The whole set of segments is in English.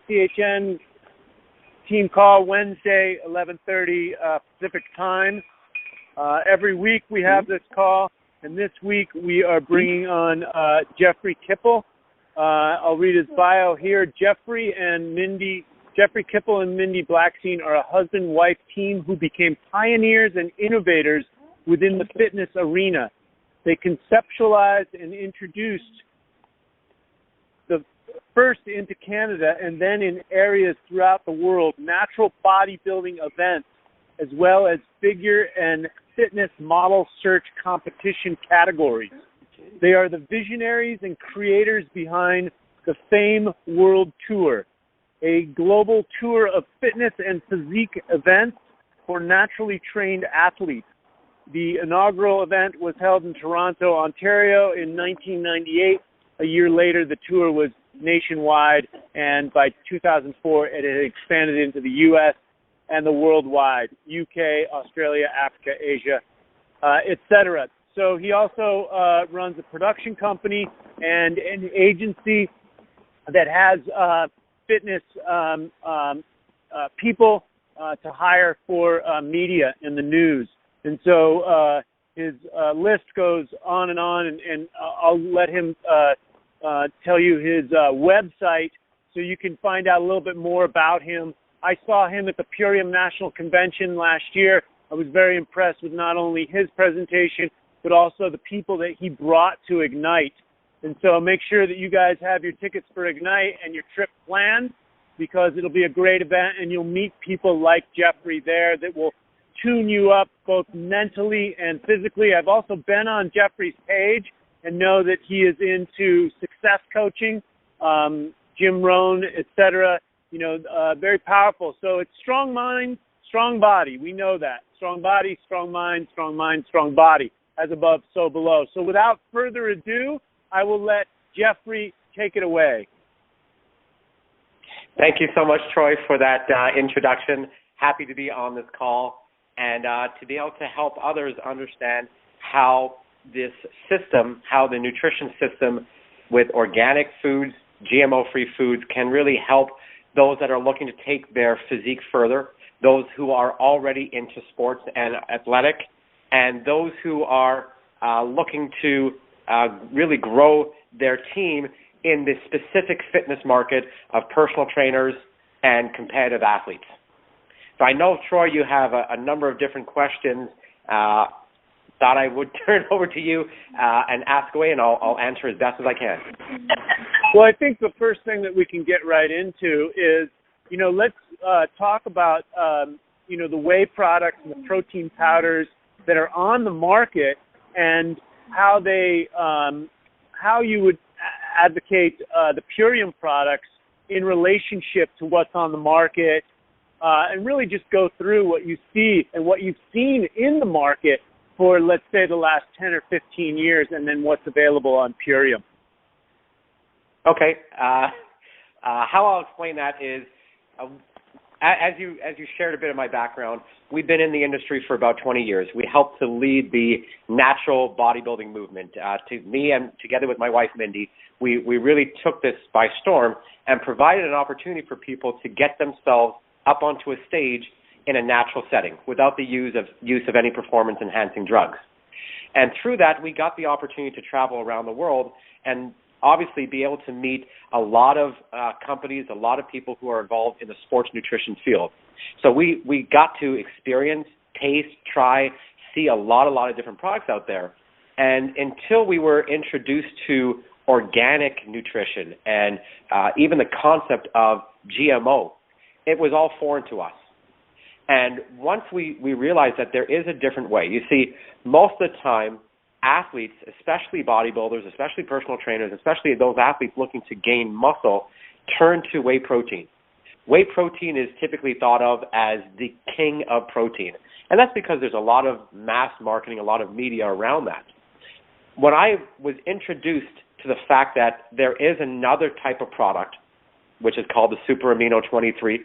CHN team call Wednesday, 11:30 Pacific time. Every week we have this call, and this week we are bringing on Jeffrey Kippel. I'll read his bio here. Jeffrey Kippel and Mindy Blackstein are a husband-wife team who became pioneers and innovators within the fitness arena. They conceptualized and introduced the first into Canada and then in areas throughout the world, natural bodybuilding events, as well as figure and fitness model search competition categories. They are the visionaries and creators behind the Fame World Tour, a global tour of fitness and physique events for naturally trained athletes. The inaugural event was held in Toronto, Ontario in 1998. A year later, the tour was nationwide, and by 2004, it had expanded into the U.S. and the worldwide, UK, Australia, Africa, Asia, etc. So he also runs a production company and an agency that has fitness people to hire for media in the news. And so his list goes on, and I'll let him tell you his website so you can find out a little bit more about him. I saw him at the Purium National Convention last year. I was very impressed with not only his presentation, but also the people that he brought to Ignite. And so make sure that you guys have your tickets for Ignite and your trip planned, because it'll be a great event, and you'll meet people like Jeffrey there that will tune you up both mentally and physically. I've also been on Jeffrey's page and know that he is into success coaching, Jim Rohn, etc. Very powerful. So it's strong mind, strong body. We know that. Strong body, strong mind, strong body. As above, so below. So without further ado, I will let Jeffrey take it away. Thank you so much, Troy, for that introduction. Happy to be on this call and to be able to help others understand how this system, how the nutrition system with organic foods, GMO-free foods can really help those that are looking to take their physique further, those who are already into sports and athletic, and those who are looking to really grow their team in the specific fitness market of personal trainers and competitive athletes. So I know, Troy, you have a number of different questions. Thought I would turn over to you and ask away, and I'll answer as best as I can. Well, I think the first thing that we can get right into is, let's talk about, the whey products and the protein powders that are on the market, and how how you would advocate the Purium products in relationship to what's on the market, and really just go through what you see and what you've seen in the market for, let's say, the last 10 or 15 years, and then what's available on Purium. Okay. How I'll explain that is, as you shared a bit of my background, we've been in the industry for about 20 years. We helped to lead the natural bodybuilding movement. Me and together with my wife, Mindy, we really took this by storm and provided an opportunity for people to get themselves up onto a stage in a natural setting without the use of any performance-enhancing drugs. And through that, we got the opportunity to travel around the world and obviously be able to meet a lot of companies, a lot of people who are involved in the sports nutrition field. So we got to experience, taste, try, see a lot of different products out there. And until we were introduced to organic nutrition and even the concept of GMO, it was all foreign to us. And once we realized that there is a different way, you see, most of the time, athletes, especially bodybuilders, especially personal trainers, especially those athletes looking to gain muscle, turn to whey protein. Whey protein is typically thought of as the king of protein. And that's because there's a lot of mass marketing, a lot of media around that. When I was introduced to the fact that there is another type of product, which is called the Super Amino 23,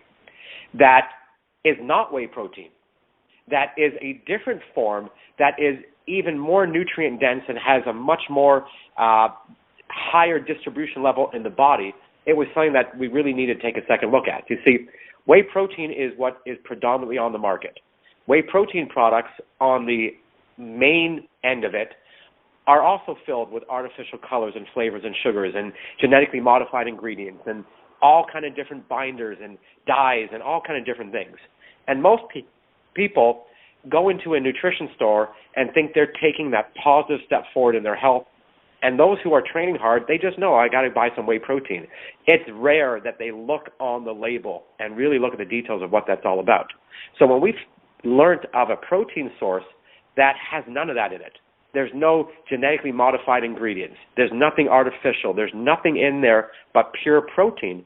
that is not whey protein, that is a different form, that is even more nutrient dense and has a much more higher distribution level in the body, it was something that we really needed to take a second look at. You see, whey protein is what is predominantly on the market. Whey protein products on the main end of it are also filled with artificial colors and flavors and sugars and genetically modified ingredients and all kind of different binders and dyes and all kind of different things. And most people go into a nutrition store and think they're taking that positive step forward in their health. And those who are training hard, they just know, I got to buy some whey protein. It's rare that they look on the label and really look at the details of what that's all about. So when we've learned of a protein source that has none of that in it, there's no genetically modified ingredients, there's nothing artificial, there's nothing in there but pure protein,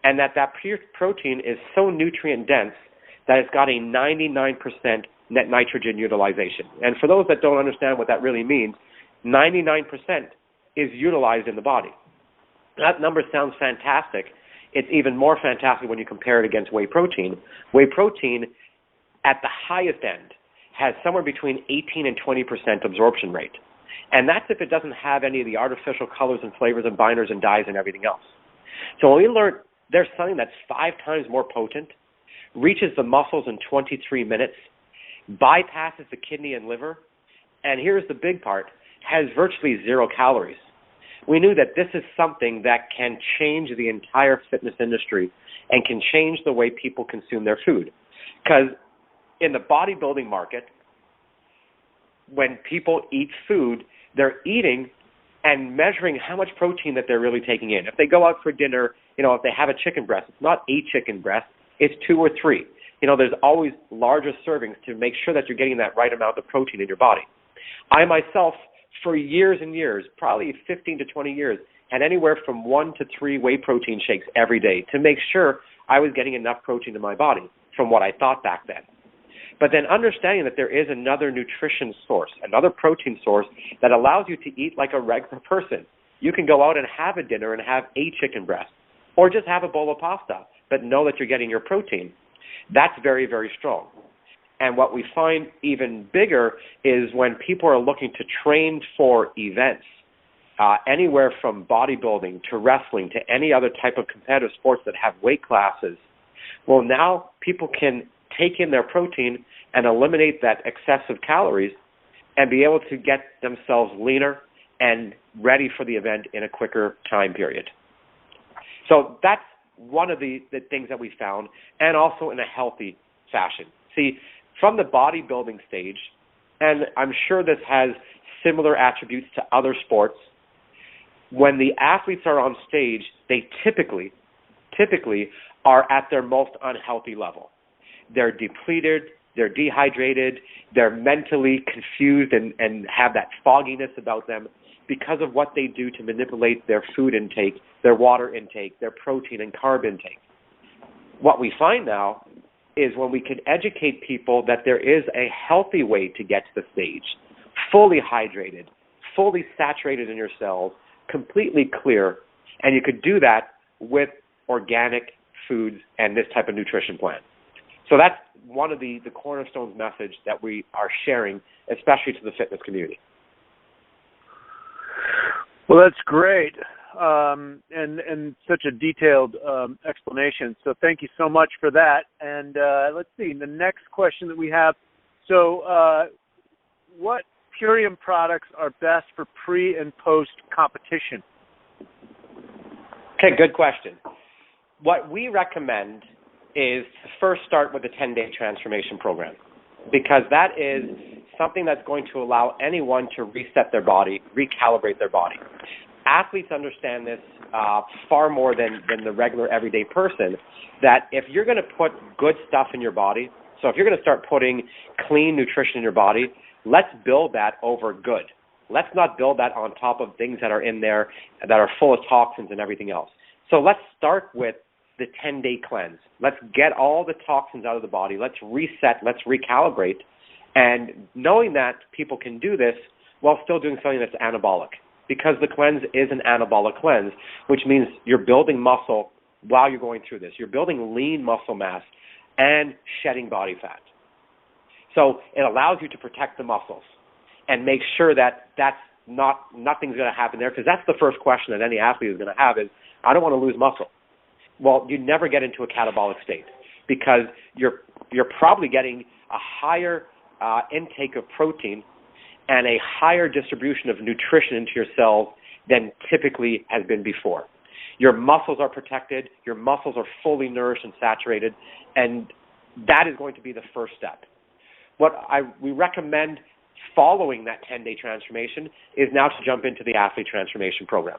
and that pure protein is so nutrient dense that it's got a 99% net nitrogen utilization. And for those that don't understand what that really means, 99% is utilized in the body. That number sounds fantastic. It's even more fantastic when you compare it against whey protein. Whey protein, at the highest end, has somewhere between 18 and 20% absorption rate. And that's if it doesn't have any of the artificial colors and flavors and binders and dyes and everything else. So when we learned there's something that's 5 times more potent, reaches the muscles in 23 minutes, bypasses the kidney and liver, and here's the big part, has virtually 0 calories. We knew that this is something that can change the entire fitness industry and can change the way people consume their food. Because in the bodybuilding market, when people eat food, they're eating and measuring how much protein that they're really taking in. If they go out for dinner, if they have a chicken breast, it's not a chicken breast, it's 2 or 3. There's always larger servings to make sure that you're getting that right amount of protein in your body. I myself, for years and years, probably 15 to 20 years, had anywhere from 1 to 3 whey protein shakes every day to make sure I was getting enough protein in my body from what I thought back then. But then understanding that there is another nutrition source, another protein source that allows you to eat like a regular person. You can go out and have a dinner and have a chicken breast or just have a bowl of pasta, but know that you're getting your protein. That's very, very strong. And what we find even bigger is when people are looking to train for events, anywhere from bodybuilding to wrestling to any other type of competitive sports that have weight classes. Well, now people can take in their protein and eliminate that excessive calories and be able to get themselves leaner and ready for the event in a quicker time period. So that's one of the things that we found, and also in a healthy fashion. See, from the bodybuilding stage, and I'm sure this has similar attributes to other sports, when the athletes are on stage, they typically are at their most unhealthy level. They're depleted, they're dehydrated, they're mentally confused and have that fogginess about them because of what they do to manipulate their food intake, their water intake, their protein and carb intake. What we find now is when we can educate people that there is a healthy way to get to the stage, fully hydrated, fully saturated in your cells, completely clear, and you could do that with organic foods and this type of nutrition plan. So that's one of the cornerstones message that we are sharing, especially to the fitness community. Well, that's great, and such a detailed explanation. So thank you so much for that. And let's see, the next question that we have. So what Purium products are best for pre- and post-competition? Okay, good question. What we recommend is to first start with a 10-day transformation program, because that is something that's going to allow anyone to reset their body, recalibrate their body. Athletes understand this far more than the regular everyday person, that if you're going to put good stuff in your body, so if you're going to start putting clean nutrition in your body, let's build that over good. Let's not build that on top of things that are in there that are full of toxins and everything else. So let's start with the 10-day cleanse. Let's get all the toxins out of the body. Let's reset. Let's recalibrate. And knowing that people can do this while still doing something that's anabolic, because the cleanse is an anabolic cleanse, which means you're building muscle while you're going through this. You're building lean muscle mass and shedding body fat. So it allows you to protect the muscles and make sure that nothing's going to happen there, because that's the first question that any athlete is going to have is, I don't want to lose muscle. Well, you never get into a catabolic state because you're probably getting a higher intake of protein and a higher distribution of nutrition into your cells than typically has been before. Your muscles are protected, your muscles are fully nourished and saturated, and that is going to be the first step. What we recommend following that 10-day transformation is now to jump into the athlete transformation program.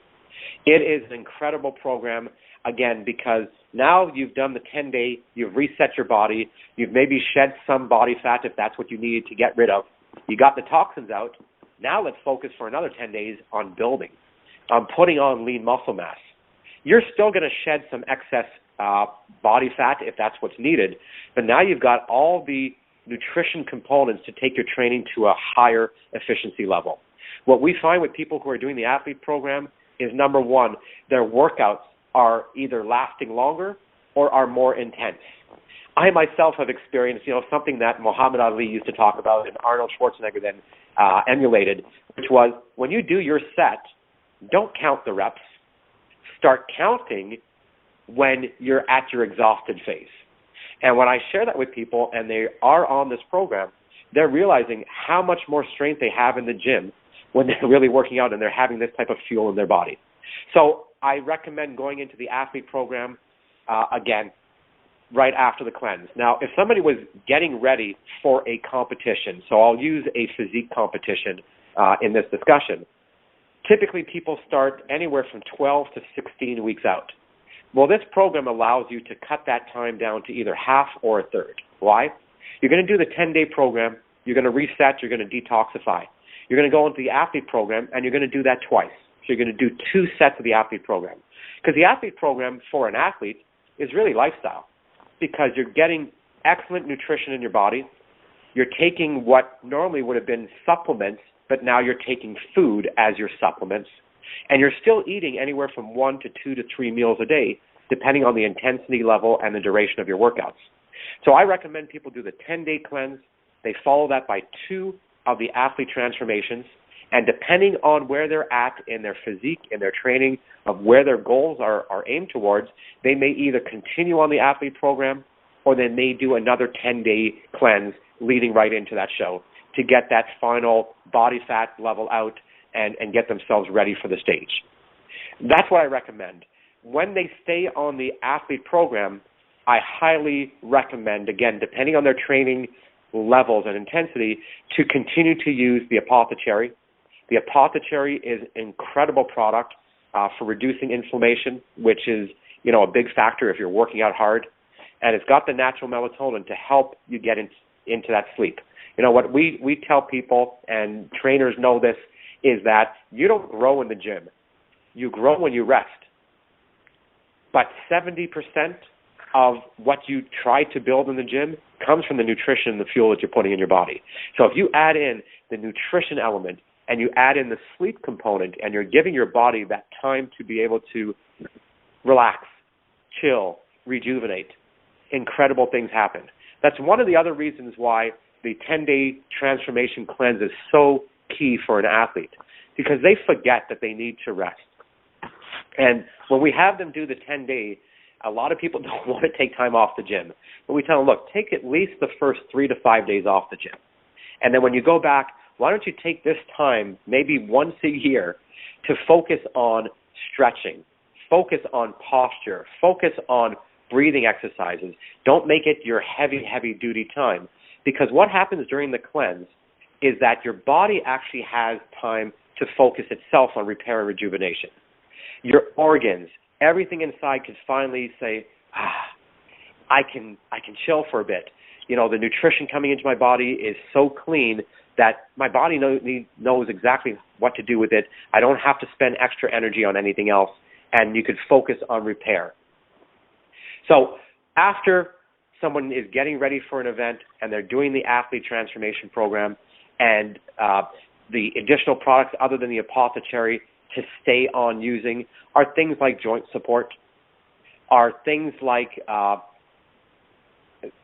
It is an incredible program, again, because now you've done the 10-day, you've reset your body, you've maybe shed some body fat if that's what you needed to get rid of. You got the toxins out. Now let's focus for another 10 days on building, on putting on lean muscle mass. You're still going to shed some excess body fat if that's what's needed, but now you've got all the nutrition components to take your training to a higher efficiency level. What we find with people who are doing the athlete program is, number one, their workouts are either lasting longer or are more intense. I myself have experienced, something that Muhammad Ali used to talk about and Arnold Schwarzenegger then emulated, which was when you do your set, don't count the reps. Start counting when you're at your exhausted phase. And when I share that with people and they are on this program, they're realizing how much more strength they have in the gym when they're really working out and they're having this type of fuel in their body. So I recommend going into the athlete program, again, right after the cleanse. Now, if somebody was getting ready for a competition, so I'll use a physique competition in this discussion, typically people start anywhere from 12 to 16 weeks out. Well, this program allows you to cut that time down to either half or a third. Why? You're going to do the 10-day program, you're going to reset, you're going to detoxify. You're going to go into the athlete program, and you're going to do that twice. So you're going to do 2 sets of the athlete program. Because the athlete program for an athlete is really lifestyle, because you're getting excellent nutrition in your body. You're taking what normally would have been supplements, but now you're taking food as your supplements. And you're still eating anywhere from 1 to 2 to 3 meals a day, depending on the intensity level and the duration of your workouts. So I recommend people do the 10-day cleanse. They follow that by 2 of the athlete transformations. And depending on where they're at in their physique, in their training, of where their goals are aimed towards, they may either continue on the athlete program or they may do another 10-day cleanse leading right into that show to get that final body fat level out and get themselves ready for the stage. That's what I recommend. When they stay on the athlete program, I highly recommend, again, depending on their training levels and intensity, to continue to use the Apothecary. The Apothecary is an incredible product for reducing inflammation, which is, a big factor if you're working out hard. And it's got the natural melatonin to help you get into that sleep. What we tell people, and trainers know this, is that you don't grow in the gym. You grow when you rest. But 70% of what you try to build in the gym comes from the nutrition and the fuel that you're putting in your body. So if you add in the nutrition element and you add in the sleep component and you're giving your body that time to be able to relax, chill, rejuvenate, incredible things happen. That's one of the other reasons why the 10-day transformation cleanse is so key for an athlete, because they forget that they need to rest. And when we have them do the 10-day, a lot of people don't want to take time off the gym. But we tell them, look, take at least the first 3 to 5 days off the gym. And then when you go back, why don't you take this time, maybe once a year, to focus on stretching, focus on posture, focus on breathing exercises. Don't make it your heavy, heavy-duty time. Because what happens during the cleanse is that your body actually has time to focus itself on repair and rejuvenation. Your organs, everything inside can finally say, I can chill for a bit. The nutrition coming into my body is so clean that my body knows exactly what to do with it. I don't have to spend extra energy on anything else, and you can focus on repair. So after someone is getting ready for an event and they're doing the athlete transformation program, and the additional products other than the Apothecary to stay on using are things like joint support, are things like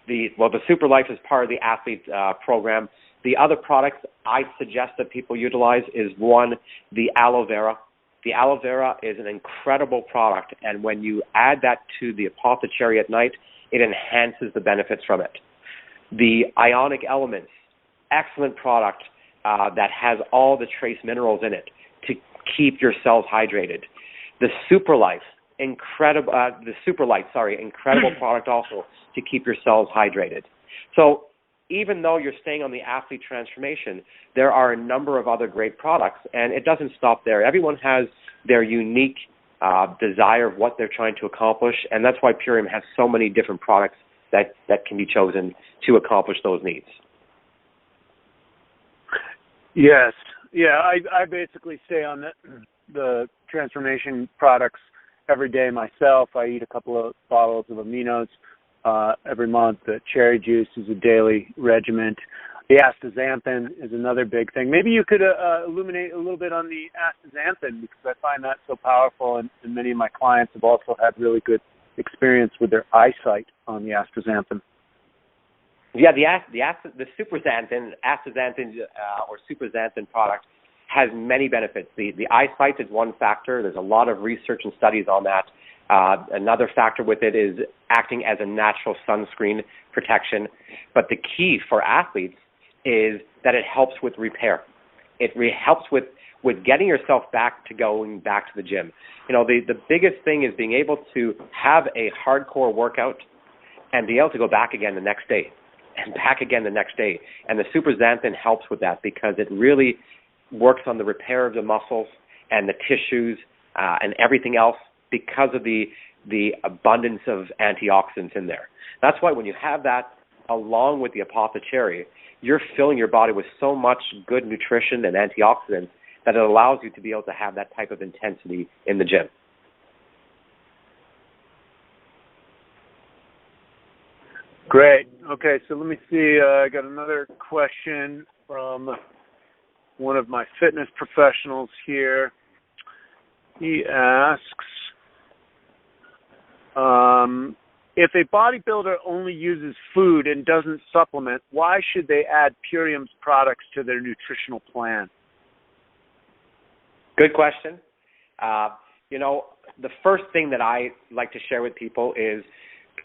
the Super Life is part of the athlete program. The other products I suggest that people utilize is, one, the aloe vera. The aloe vera is an incredible product, and when you add that to the apothecary at night, it enhances the benefits from it. The ionic elements, excellent product that has all the trace minerals in it to keep your cells hydrated. The incredible product also to keep your cells hydrated. So even though you're staying on the athlete transformation, there are a number of other great products, and it doesn't stop there. Everyone has their unique desire of what they're trying to accomplish, and that's why Purium has so many different products that can be chosen to accomplish those needs. Yes. Yeah, I basically stay on the transformation products every day myself. I eat a couple of bottles of aminos every month. The cherry juice is a daily regimen. The astaxanthin is another big thing. Maybe you could illuminate a little bit on the astaxanthin, because I find that so powerful, and many of my clients have also had really good experience with their eyesight on the astaxanthin. Yeah, the SuperXanthin, astaxanthin or SuperXanthin product has many benefits. The eyesight is one factor. There's a lot of research and studies on that. Another factor with it is acting as a natural sunscreen protection. But the key for athletes is that it helps with repair. It helps with getting yourself going back to the gym. You know, the biggest thing is being able to have a hardcore workout and be able to go back again the next day and back again the next day. And the SuperXanthin helps with that because it really works on the repair of the muscles and the tissues and everything else because of the abundance of antioxidants in there. That's why when you have that along with the apothecary, you're filling your body with so much good nutrition and antioxidants that it allows you to be able to have that type of intensity in the gym. Great. Okay, so let me see. I got another question from one of my fitness professionals here. He asks, if a bodybuilder only uses food and doesn't supplement, why should they add Purium's products to their nutritional plan? Good question. You know, the first thing that I like to share with people is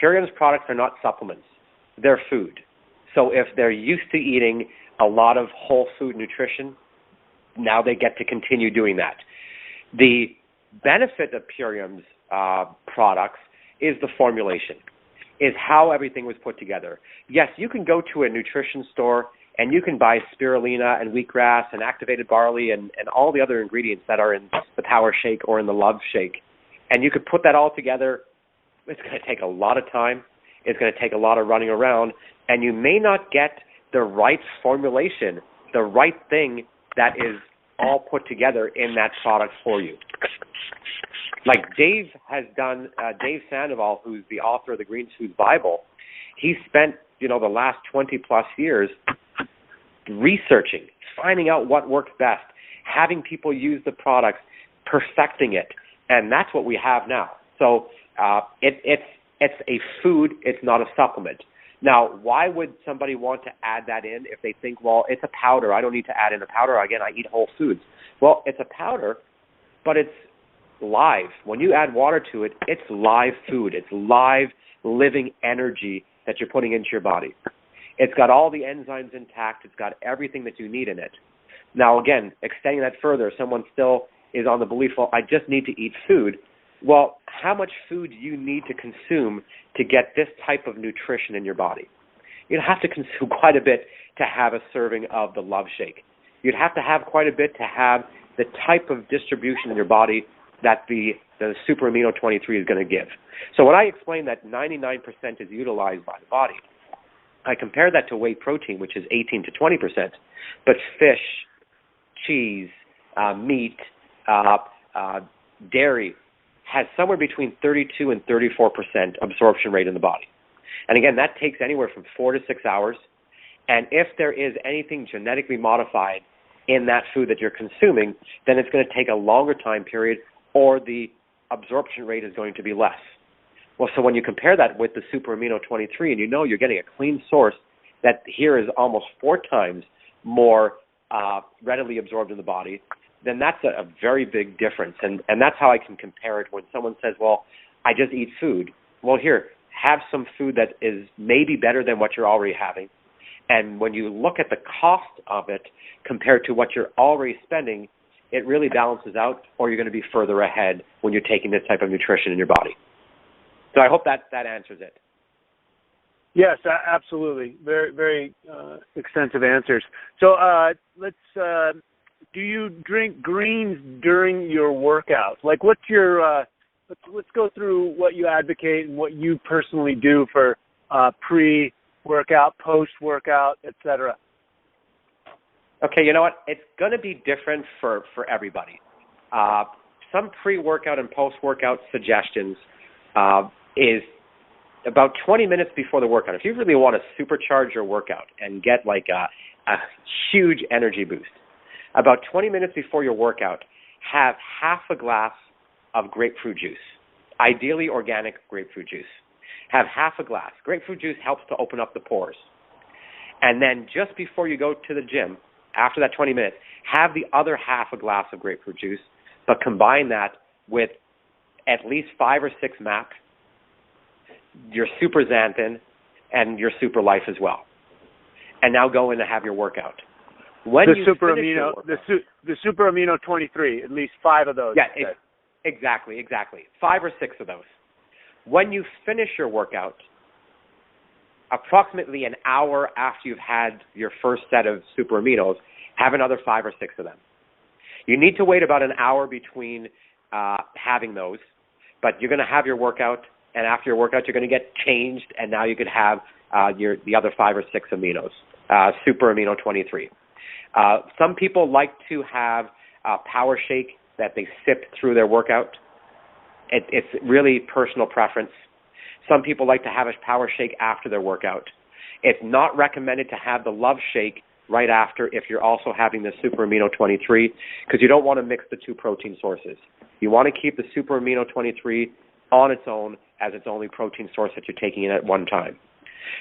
Purium's products are not supplements. They're food. So if they're used to eating a lot of whole food nutrition, now they get to continue doing that. The benefit of Purium's products is the formulation, is how everything was put together. Yes, you can go to a nutrition store and you can buy spirulina and wheatgrass and activated barley and all the other ingredients that are in the Power Shake or in the L.O.V shake. And you could put that all together. It's going to take a lot of time. It's going to take a lot of running around. And you may not get the right formulation, the right thing that is all put together in that product for you. Like Dave has done, Dave Sandoval, who's the author of the Green Foods Bible, he spent, the last 20 plus years researching, finding out what works best, having people use the products, perfecting it, and that's what we have now. So it's a food, it's not a supplement. Now, why would somebody want to add that in if they think, well, it's a powder, I don't need to add in a powder, again, I eat whole foods. Well, it's a powder, but it's live. When you add water to it, it's live food. It's live, living energy that you're putting into your body. It's got all the enzymes intact. It's got everything that you need in it. Now, again, extending that further, someone still is on the belief, well, I just need to eat food. Well, how much food do you need to consume to get this type of nutrition in your body? You'd have to consume quite a bit to have a serving of the L.O.V shake. You'd have to have quite a bit to have the type of distribution in your body that the Super Amino 23 is going to give. So when I explain that 99% is utilized by the body, I compare that to whey protein, which is 18 to 20%. But fish, cheese, meat, dairy has somewhere between 32 and 34% absorption rate in the body. And again, that takes anywhere from 4 to 6 hours. And if there is anything genetically modified in that food that you're consuming, then it's going to take a longer time period, or the absorption rate is going to be less. Well, so when you compare that with the Super Amino 23, and you're getting a clean source that here is almost 4 times more readily absorbed in the body, then that's a very big difference. And that's how I can compare it when someone says, well, I just eat food. Well, here, have some food that is maybe better than what you're already having. And when you look at the cost of it compared to what you're already spending, it really balances out, or you're going to be further ahead when you're taking this type of nutrition in your body. So I hope that answers it. Yes, absolutely. Very, very extensive answers. So do you drink greens during your workouts? Like, what's your, let's go through what you advocate and what you personally do for pre-workout, post-workout, et cetera. Okay, you know what? It's going to be different for everybody. Some pre-workout and post-workout suggestions is about 20 minutes before the workout. If you really want to supercharge your workout and get like a huge energy boost, about 20 minutes before your workout, have half a glass of grapefruit juice, ideally organic grapefruit juice. Have half a glass. Grapefruit juice helps to open up the pores. And then just before you go to the gym, after that 20 minutes, have the other half a glass of grapefruit juice, but combine that with at least 5 or 6 MAP, your SuperXanthin, and your Super Life as well. And now go in and have your workout. When the Super Amino, the Super Amino 23, at least 5 of those. Yeah, exactly. 5 or 6 of those. When you finish your workout, approximately an hour after you've had your first set of Super Aminos, have another 5 or 6 of them. You need to wait about an hour between having those, but you're going to have your workout, and after your workout, you're going to get changed, and now you could have the other 5 or 6 aminos, Super Amino 23. Some people like to have a power shake that they sip through their workout. It's really personal preference. Some people like to have a power shake after their workout. It's not recommended to have the L.O.V shake right after if you're also having the Super Amino 23, because you don't want to mix the 2 protein sources. You want to keep the Super Amino 23 on its own as its only protein source that you're taking in at one time.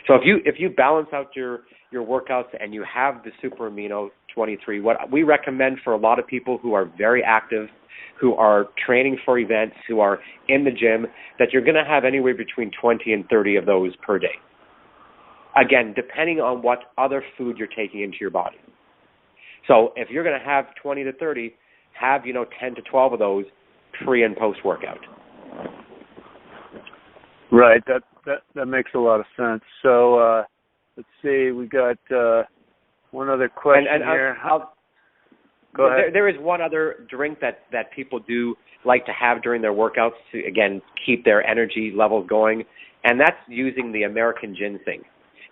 So if you balance out your workouts and you have the Super Amino 23, what we recommend for a lot of people who are very active, who are training for events, who are in the gym, that you're going to have anywhere between 20 and 30 of those per day. Again, depending on what other food you're taking into your body. So if you're going to have 20 to 30, have 10 to 12 of those pre and post workout. Right. That makes a lot of sense. So let's see. We got one other question here. Go ahead. There is one other drink that people do like to have during their workouts to, again, keep their energy levels going, and that's using the American ginseng.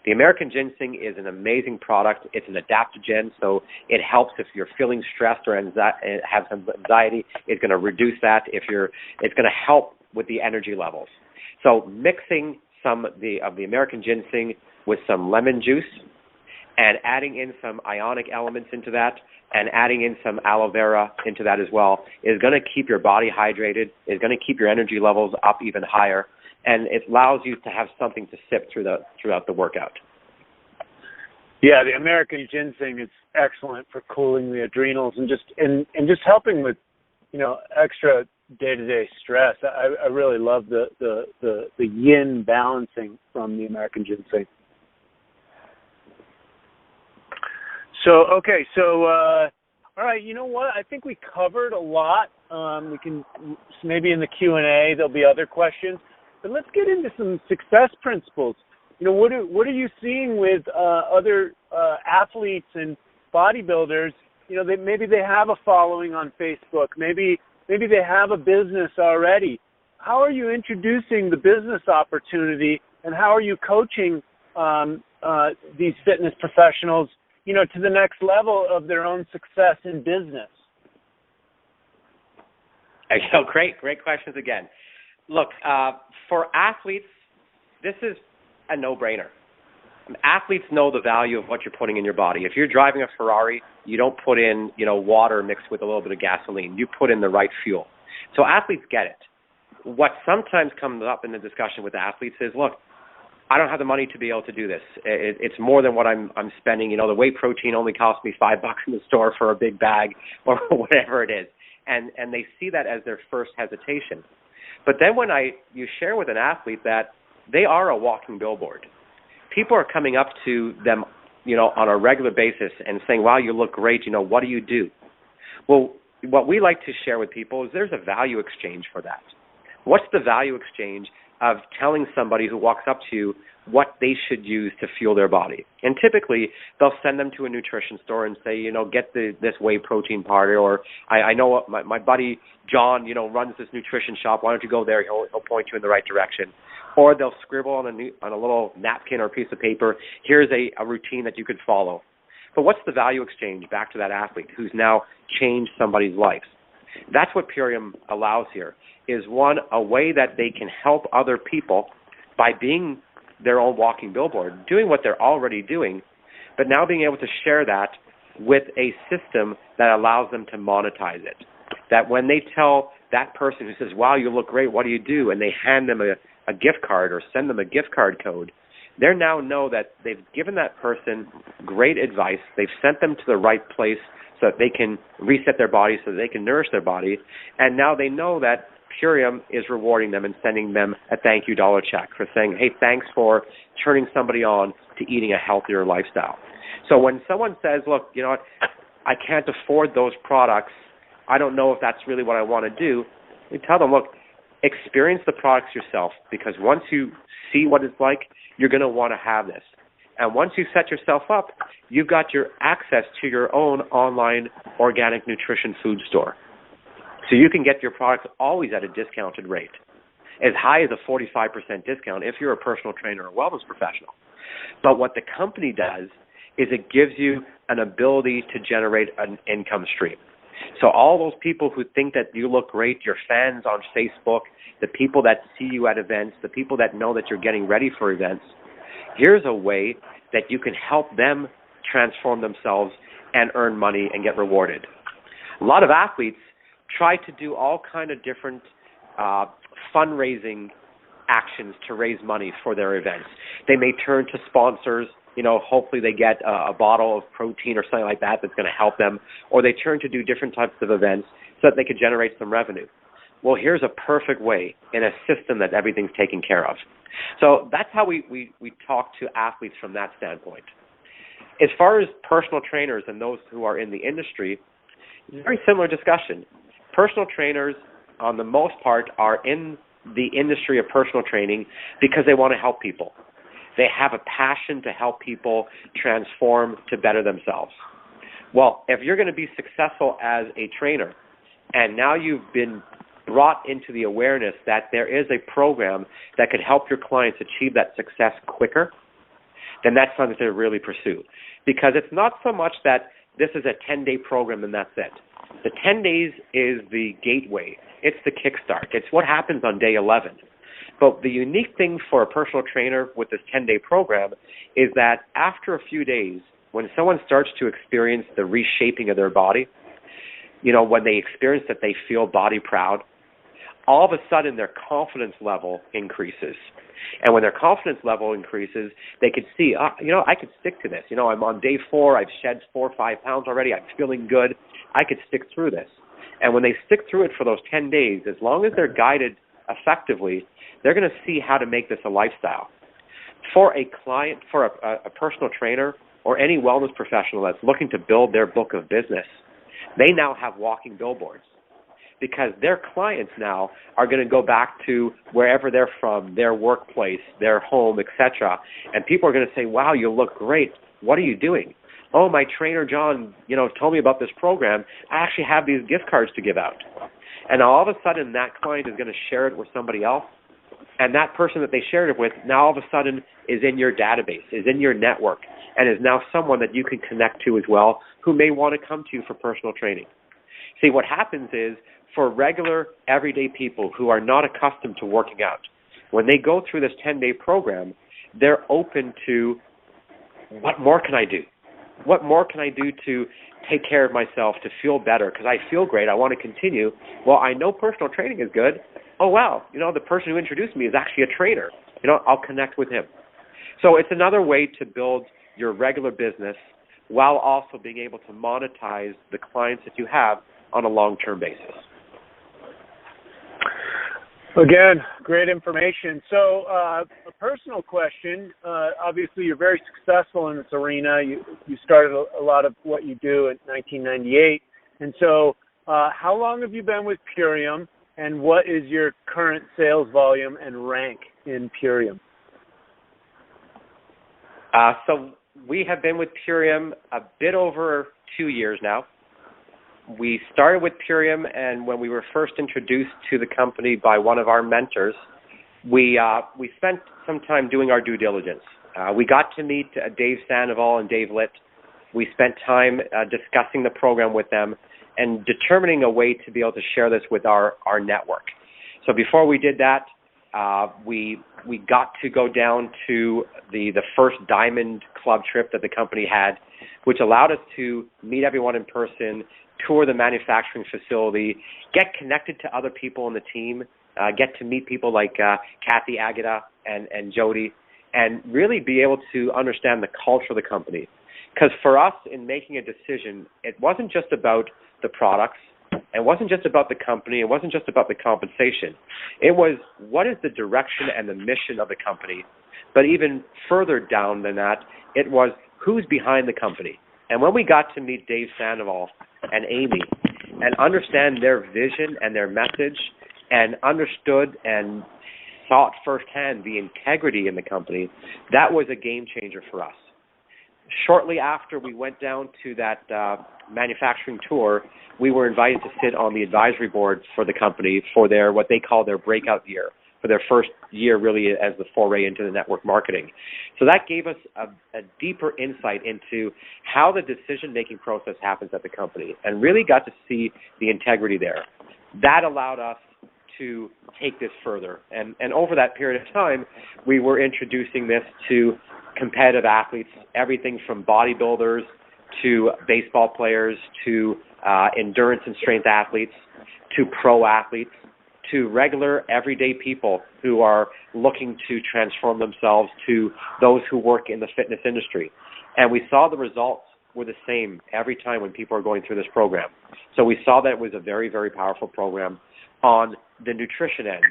The American ginseng is an amazing product. It's an adaptogen, so it helps if you're feeling stressed or have some anxiety. It's going to reduce that. It's going to help with the energy levels. So mixing some of the American ginseng with some lemon juice and adding in some ionic elements into that and adding in some aloe vera into that as well is going to keep your body hydrated, is going to keep your energy levels up even higher, and it allows you to have something to sip throughout the workout. Yeah, the American ginseng is excellent for cooling the adrenals and just helping with, extra day-to-day stress. I really love the yin balancing from the American ginseng. So, okay, all right, you know what? I think we covered a lot. We can, maybe in the Q&A, there'll be other questions. But let's get into some success principles. What are you seeing with other athletes and bodybuilders? Maybe they have a following on Facebook. Maybe they have a business already. How are you introducing the business opportunity, and how are you coaching these fitness professionals, to the next level of their own success in business? Great questions again. Look, for athletes, this is a no-brainer. Athletes know the value of what you're putting in your body. If you're driving a Ferrari, you don't put in, water mixed with a little bit of gasoline. You put in the right fuel. So athletes get it. What sometimes comes up in the discussion with athletes is, look, I don't have the money to be able to do this. It's more than what I'm spending. You know, the whey protein only costs me $5 in the store for a big bag or whatever it is. And they see that as their first hesitation. But then when you share with an athlete that they are a walking billboard, people are coming up to them, you know, on a regular basis and saying, wow, you look great. You know, what do you do? Well, what we like to share with people is there's a value exchange for that. What's the value exchange of telling somebody who walks up to you what they should use to fuel their body? And typically, they'll send them to a nutrition store and say, you know, get this whey protein powder, or I know what my buddy John, you know, runs this nutrition shop. Why don't you go there? He'll point you in the right direction. Or they'll scribble on a little napkin or piece of paper, here's a routine that you could follow. But what's the value exchange back to that athlete who's now changed somebody's life? That's what Purium allows here, is one, a way that they can help other people by being their own walking billboard, doing what they're already doing, but now being able to share that with a system that allows them to monetize it. That when they tell that person who says, wow, you look great, what do you do? And they hand them a gift card or send them a gift card code, they now know that they've given that person great advice. They've sent them to the right place so that they can reset their body, so that they can nourish their body. And now they know that Purium is rewarding them and sending them a thank you dollar check for saying, hey, thanks for turning somebody on to eating a healthier lifestyle. So when someone says, look, you know what, I can't afford those products, I don't know if that's really what I want to do, we tell them, look, experience the products yourself, because once you see what it's like, you're going to want to have this. And once you set yourself up, you've got your access to your own online organic nutrition food store. So you can get your products always at a discounted rate, as high as a 45% discount if you're a personal trainer or wellness professional. But what the company does is it gives you an ability to generate an income stream. So all those people who think that you look great, your fans on Facebook, the people that see you at events, the people that know that you're getting ready for events, here's a way that you can help them transform themselves and earn money and get rewarded. A lot of athletes try to do all kind of different fundraising actions to raise money for their events. They may turn to sponsors. You know, hopefully they get a bottle of protein or something like that that's going to help them, or they turn to do different types of events so that they can generate some revenue. Well, here's a perfect way in a system that everything's taken care of. So that's how we talk to athletes from that standpoint. As far as personal trainers and those who are in the industry, it's a very similar discussion. Personal trainers, on the most part, are in the industry of personal training because they want to help people. They have a passion to help people transform to better themselves. Well, if you're going to be successful as a trainer, and now you've been brought into the awareness that there is a program that could help your clients achieve that success quicker, then that's something to really pursue. Because it's not so much that this is a 10-day program and that's it. The 10 days is the gateway. It's the kickstart. It's what happens on day 11. But the unique thing for a personal trainer with this 10-day program is that after a few days, when someone starts to experience the reshaping of their body, you know, when they experience that they feel body proud, all of a sudden their confidence level increases. And when their confidence level increases, they could see, you know, I could stick to this. You know, I'm on day 4. I've shed 4 or 5 pounds already. I'm feeling good. I could stick through this. And when they stick through it for those 10 days, as long as they're guided effectively, they're going to see how to make this a lifestyle. For a client, for a personal trainer, or any wellness professional that's looking to build their book of business, they now have walking billboards, because their clients now are going to go back to wherever they're from, their workplace, their home, etc. And people are going to say, wow, you look great. What are you doing? Oh, my trainer, John, you know, told me about this program. I actually have these gift cards to give out. And all of a sudden, that client is going to share it with somebody else. And that person that they shared it with now all of a sudden is in your database, is in your network, and is now someone that you can connect to as well, who may want to come to you for personal training. See, what happens is, for regular, everyday people who are not accustomed to working out, when they go through this 10-day program, they're open to, what more can I do? What more can I do to take care of myself, to feel better? Because I feel great. I want to continue. Well, I know personal training is good. Oh, wow. You know, the person who introduced me is actually a trainer. You know, I'll connect with him. So it's another way to build your regular business while also being able to monetize the clients that you have on a long-term basis. Again, great information. So a personal question, obviously you're very successful in this arena. You started a lot of what you do in 1998. And so how long have you been with Purium, and what is your current sales volume and rank in Purium? So we have been with Purium a bit over 2 years now. We started with Purium, and when we were first introduced to the company by one of our mentors, we spent some time doing our due diligence. We got to meet Dave Sandoval and Dave Litt. We spent time discussing the program with them and determining a way to be able to share this with our network. So before we did that, we got to go down to the first Diamond Club trip that the company had, which allowed us to meet everyone in person, tour the manufacturing facility, get connected to other people on the team, get to meet people like Kathy Agata and Jody, and really be able to understand the culture of the company. Because for us, in making a decision, it wasn't just about the products, it wasn't just about the company, it wasn't just about the compensation. It was, what is the direction and the mission of the company? But even further down than that, it was, who's behind the company? And when we got to meet Dave Sandoval and Amy and understand their vision and their message and understood and saw it firsthand the integrity in the company, that was a game changer for us. Shortly after we went down to that manufacturing tour, we were invited to sit on the advisory board for the company for their, what they call their breakout year, for their first year really as the foray into the network marketing. So that gave us a deeper insight into how the decision-making process happens at the company and really got to see the integrity there. That allowed us to take this further. And over that period of time, we were introducing this to competitive athletes, everything from bodybuilders to baseball players to endurance and strength athletes to pro athletes to regular everyday people who are looking to transform themselves to those who work in the fitness industry. And we saw the results were the same every time when people are going through this program. So we saw that it was a very, very powerful program on the nutrition end.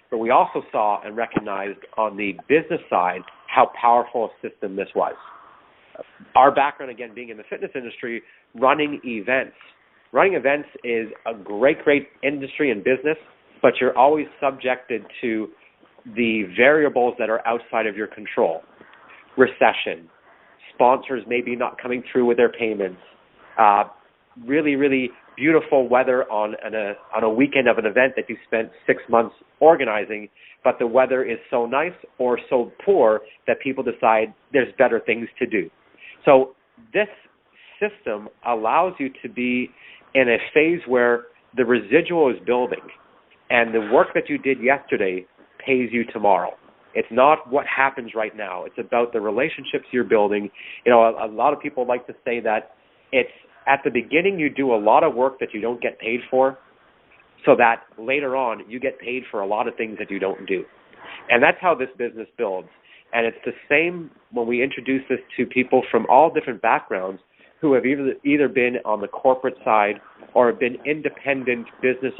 But we also saw and recognized on the business side how powerful a system this was. Our background, again, being in the fitness industry, running events. Running events is a great industry and business, but you're always subjected to the variables that are outside of your control. Recession, sponsors maybe not coming through with their payments, really beautiful weather on a weekend of an event that you spent 6 months organizing, but the weather is so nice or so poor that people decide there's better things to do. So this system allows you to be in a phase where the residual is building, and the work that you did yesterday pays you tomorrow. It's not what happens right now. It's about the relationships you're building. You know, a lot of people like to say that it's at the beginning you do a lot of work that you don't get paid for, so that later on you get paid for a lot of things that you don't do. And that's how this business builds. And it's the same when we introduce this to people from all different backgrounds who have either been on the corporate side or have been independent business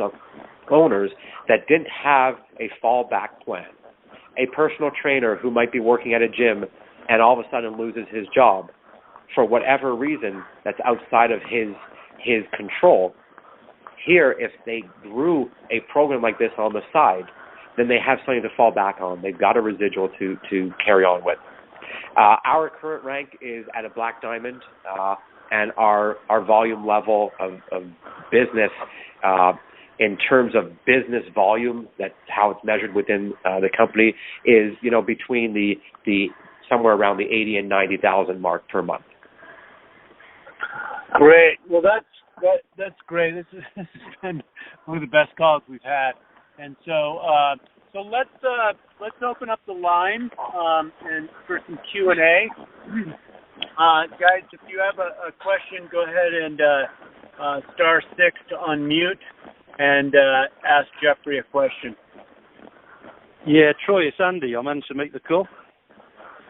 owners that didn't have a fallback plan. A personal trainer who might be working at a gym and all of a sudden loses his job for whatever reason that's outside of his control. Here, if they grew a program like this on the side, then they have something to fall back on. They've got a residual to carry on with. Our current rank is at a black diamond, and our volume level of business in terms of business volume, that's how it's measured within the company, is between the somewhere around the 80 and 90,000 mark per month. Great. Well, that's great. This has been one of the best calls we've had, and so let's open up the line and for some Q&A. Guys, if you have a question, go ahead and *6 to unmute and ask Jeffrey a question. Yeah, Troy, it's Andy. I managed to make the call.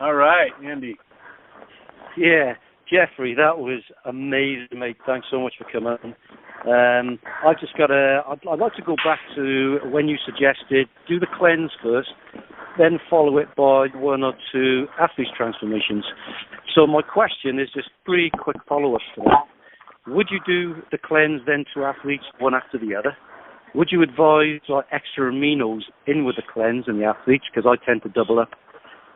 All right, Andy. Yeah, Jeffrey, that was amazing, mate. Thanks so much for coming. I've just got I'd like to go back to when you suggested do the cleanse first, then follow it by 1 or 2 athletes transformations. So my question is just 3 quick follow-ups to that. Would you do the cleanse then 2 athletes, one after the other? Would you advise like extra aminos in with the cleanse and the athletes, because I tend to double up?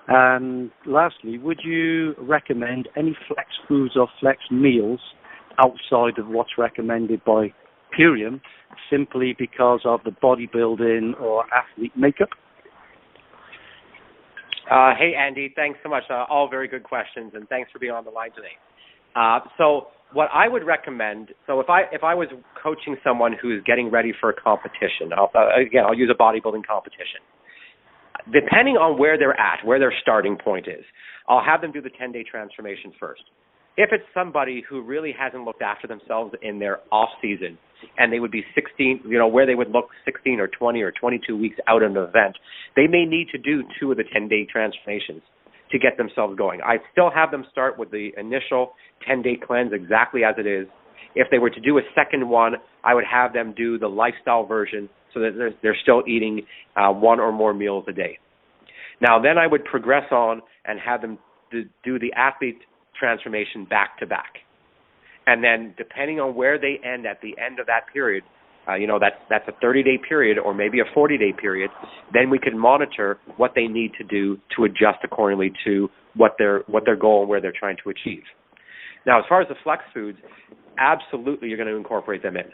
And lastly, would you recommend any flex foods or flex meals outside of what's recommended by Purium, simply because of the bodybuilding or athlete makeup? Hey, Andy, thanks so much. All very good questions, and thanks for being on the line today. So what I would recommend, so if I was coaching someone who is getting ready for a competition, I'll use a bodybuilding competition. Depending on where they're at, where their starting point is, I'll have them do the 10-day transformation first. If it's somebody who really hasn't looked after themselves in their off season, and they would be 16, where they would look 16 or 20 or 22 weeks out of an event, they may need to do 2 of the 10-day transformations to get themselves going. I still have them start with the initial 10-day cleanse exactly as it is. If they were to do a second one, I would have them do the lifestyle version so that they're still eating 1 or more meals a day. Now, then I would progress on and have them do the athlete transformation back to back. And then depending on where they end at the end of that period, that's a 30-day period or maybe a 40-day period, then we can monitor what they need to do to adjust accordingly to what their goal and where they're trying to achieve. Now, as far as the flex foods, absolutely you're going to incorporate them in.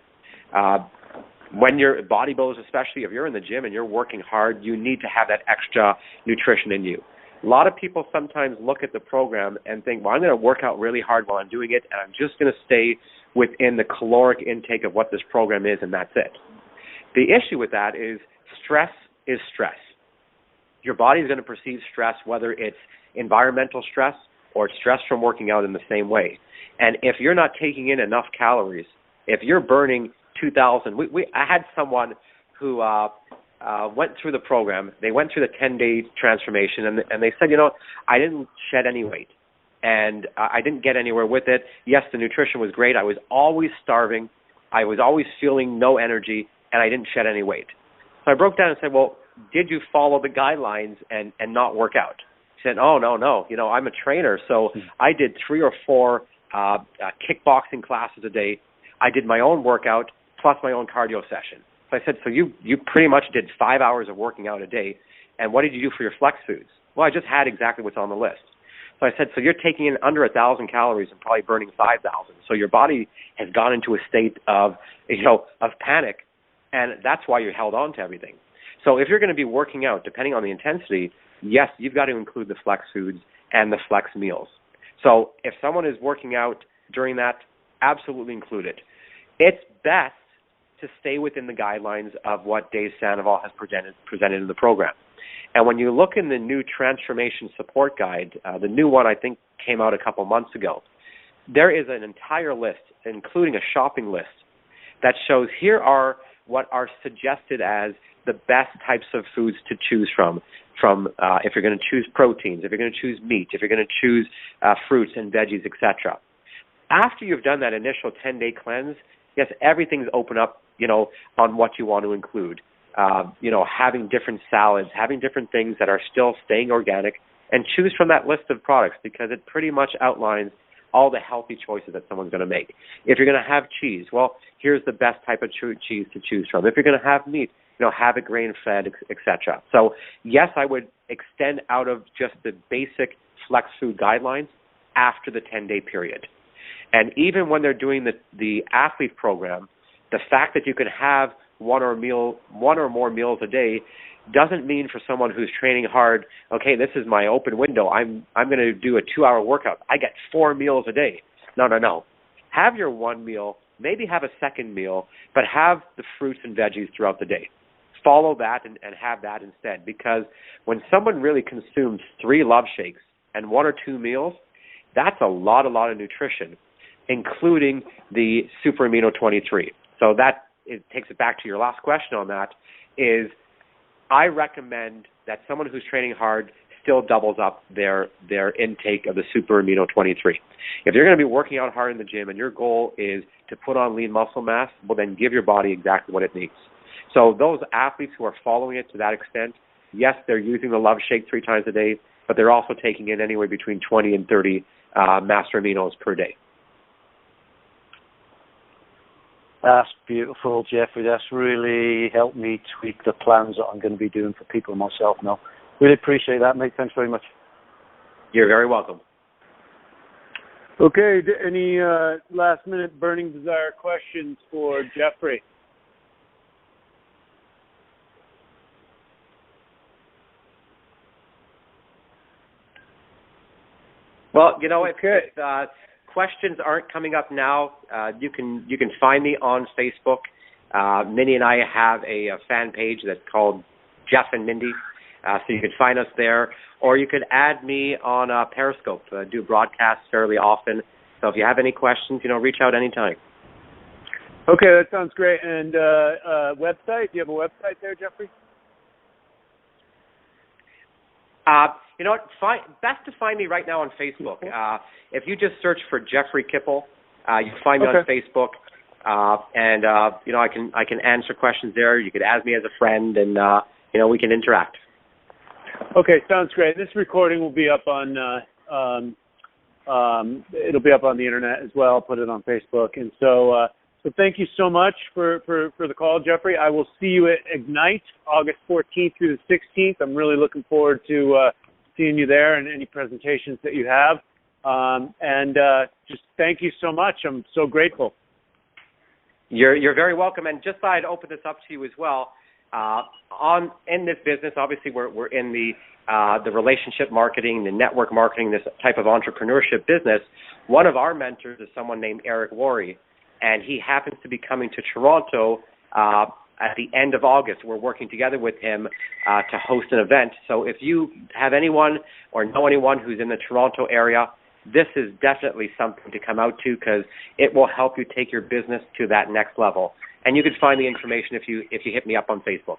When you're bodybuilders, especially if you're in the gym and you're working hard, you need to have that extra nutrition in you. A lot of people sometimes look at the program and think, well, I'm going to work out really hard while I'm doing it, and I'm just going to stay within the caloric intake of what this program is, and that's it. The issue with that is stress is stress. Your body is going to perceive stress, whether it's environmental stress or it's stress from working out in the same way. And if you're not taking in enough calories, if you're burning 2,000, I had someone who went through the program. They went through the 10-day transformation, and they said, I didn't shed any weight, and I didn't get anywhere with it. Yes, the nutrition was great. I was always starving. I was always feeling no energy, and I didn't shed any weight. So I broke down and said, well, did you follow the guidelines and not work out? He said, oh, no. I'm a trainer, so I did 3 or 4 kickboxing classes a day. I did my own workout plus my own cardio session. So I said, so you pretty much did 5 hours of working out a day, and what did you do for your flex foods? Well, I just had exactly what's on the list. So I said, so you're taking in under 1,000 calories and probably burning 5,000. So your body has gone into a state of panic, and that's why you held on to everything. So if you're going to be working out, depending on the intensity, yes, you've got to include the flex foods and the flex meals. So if someone is working out during that, absolutely include it. It's best to stay within the guidelines of what Dave Sandoval has presented in the program. And when you look in the new transformation support guide, the new one I think came out a couple months ago, there is an entire list, including a shopping list, that shows here are what are suggested as the best types of foods to choose from if you're going to choose proteins, if you're going to choose meat, if you're going to choose fruits and veggies, etc. After you've done that initial 10-day cleanse, yes, everything's open up, on what you want to include. Having different salads, having different things that are still staying organic, and choose from that list of products because it pretty much outlines all the healthy choices that someone's going to make. If you're going to have cheese, well, here's the best type of cheese to choose from. If you're going to have meat, have it grain-fed, etc. So, yes, I would extend out of just the basic flex food guidelines after the 10-day period. And even when they're doing the athlete program, the fact that you can have one or more meals a day doesn't mean for someone who's training hard, okay, this is my open window. I'm going to do a 2-hour workout. I get 4 meals a day. No. Have your one meal, maybe have a second meal, but have the fruits and veggies throughout the day. Follow that and have that instead, because when someone really consumes 3 L.O.V shakes and 1 or 2 meals, that's a lot of nutrition, including the Super Amino 23. So it takes it back to your last question on that, is I recommend that someone who's training hard still doubles up their intake of the Super Amino 23. If you're going to be working out hard in the gym and your goal is to put on lean muscle mass, well, then give your body exactly what it needs. So those athletes who are following it to that extent, yes, they're using the L.O.V shake 3 times a day, but they're also taking in anywhere between 20 and 30 master aminos per day. That's beautiful, Jeffrey. That's really helped me tweak the plans that I'm going to be doing for people myself now. Really appreciate that, mate. Thanks very much. You're very welcome. Okay, any last-minute burning desire questions for Jeffrey? Well, you know, if questions aren't coming up now, you can find me on Facebook. Mindy and I have a fan page that's called Jeff and Mindy, so you can find us there. Or you could add me on Periscope. I do broadcasts fairly often. So if you have any questions, reach out anytime. Okay, that sounds great. And website? Do you have a website there, Jeffrey? You know what? Best to find me right now on Facebook. If you just search for Jeffrey Kippel, you can find me on Facebook, and I can answer questions there. You could add me as a friend, and we can interact. Okay, sounds great. This recording will be up on it'll be up on the internet as well. I'll put it on Facebook, and so thank you so much for the call, Jeffrey. I will see you at Ignite August 14th through the 16th. I'm really looking forward to seeing you there and any presentations that you have. And just thank you so much. I'm so grateful. You're very welcome. And just thought I'd open this up to you as well. In this business, obviously we're in the relationship marketing, the network marketing, this type of entrepreneurship business. One of our mentors is someone named Eric Worre, and he happens to be coming to Toronto at the end of August. We're working together with him to host an event. So if you have anyone or know anyone who's in the Toronto area, this is definitely something to come out to because it will help you take your business to that next level. And you can find the information if you hit me up on Facebook.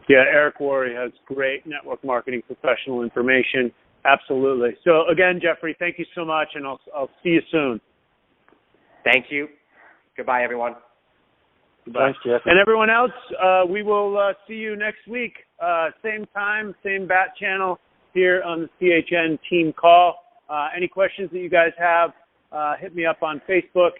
Yeah, Eric Worre has great network marketing professional information. Absolutely. So again, Jeffrey, thank you so much, and I'll see you soon. Thank you. Goodbye, everyone. Goodbye. Thanks, Jeff. And everyone else, we will see you next week. Same time, same bat channel here on the CHN team call. Any questions that you guys have, hit me up on Facebook.